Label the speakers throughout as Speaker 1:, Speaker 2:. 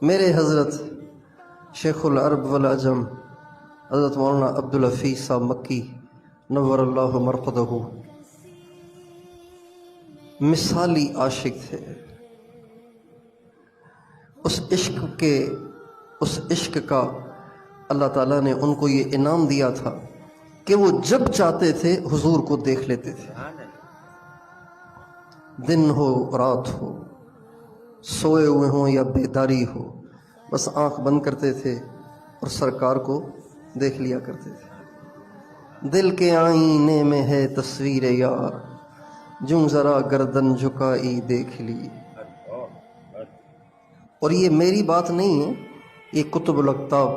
Speaker 1: میرے حضرت شیخ العرب والعجم حضرت مولانا عبدالحفیظ صاحب مکی نور اللہ مرقدہ مثالی عاشق تھے۔ اس عشق کا اللہ تعالیٰ نے ان کو یہ انعام دیا تھا کہ وہ جب چاہتے تھے حضور کو دیکھ لیتے تھے، دن ہو رات ہو، سوئے ہوئے ہوں یا بیداری ہو، بس آنکھ بند کرتے تھے اور سرکار کو دیکھ لیا کرتے تھے۔ دل کے آئینے میں ہے تصویر یار، جوں ذرا گردن جھکائی دیکھ لی۔ اور یہ میری بات نہیں ہے، یہ کتب الاقطاب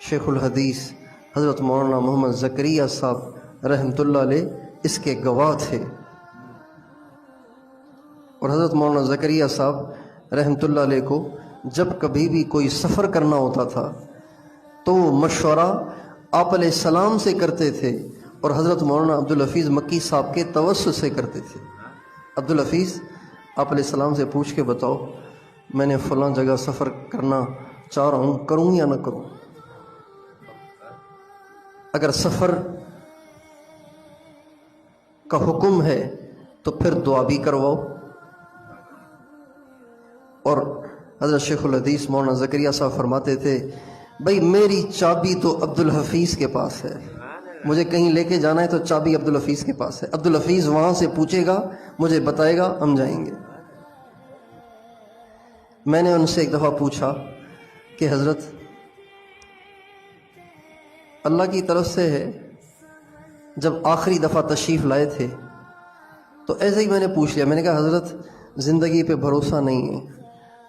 Speaker 1: شیخ الحدیث حضرت مولانا محمد زکریا صاحب رحمۃ اللہ علیہ اس کے گواہ تھے۔ اور حضرت مولانا زکریا صاحب رحمۃ اللہ علیہ کو جب کبھی بھی کوئی سفر کرنا ہوتا تھا تو وہ مشورہ آپ علیہ السلام سے کرتے تھے اور حضرت مولانا عبدالحفیظ مکی صاحب کے توسط سے کرتے تھے۔ عبدالحفیظ آپ علیہ السلام سے پوچھ کے بتاؤ میں نے فلاں جگہ سفر کرنا چاہ رہا ہوں، کروں یا نہ کروں؟ اگر سفر کا حکم ہے تو پھر دعا بھی کرواؤ۔ اور حضرت شیخ الحدیث مولانا زکریا صاحب فرماتے تھے بھائی میری چابی تو عبدالحفیظ کے پاس ہے، مجھے کہیں لے کے جانا ہے تو چابی عبدالحفیظ کے پاس ہے، عبدالحفیظ وہاں سے پوچھے گا مجھے بتائے گا، ہم جائیں گے۔ میں نے ان سے ایک دفعہ پوچھا کہ حضرت اللہ کی طرف سے ہے، جب آخری دفعہ تشریف لائے تھے تو ایسے ہی میں نے پوچھ لیا، میں نے کہا حضرت زندگی پہ بھروسہ نہیں ہے،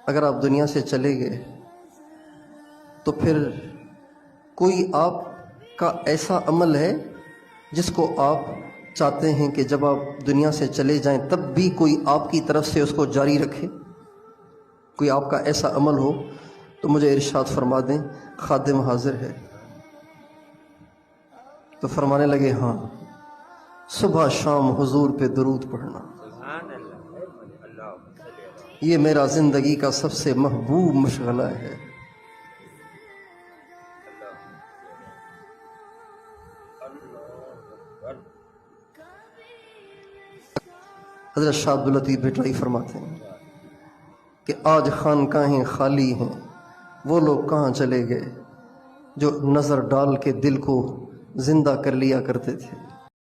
Speaker 1: اگر آپ دنیا سے چلے گئے تو پھر کوئی آپ کا ایسا عمل ہے جس کو آپ چاہتے ہیں کہ جب آپ دنیا سے چلے جائیں تب بھی کوئی آپ کی طرف سے اس کو جاری رکھے؟ کوئی آپ کا ایسا عمل ہو تو مجھے ارشاد فرما دیں، خادم حاضر ہے۔ تو فرمانے لگے ہاں، صبح شام حضور پہ درود پڑھنا یہ میرا زندگی کا سب سے محبوب مشغلہ ہے۔ حضرت شاہ عبداللطیف بھٹائی فرماتے ہیں کہ آج خانقاہیں خالی ہیں، وہ لوگ کہاں چلے گئے جو نظر ڈال کے دل کو زندہ کر لیا کرتے تھے۔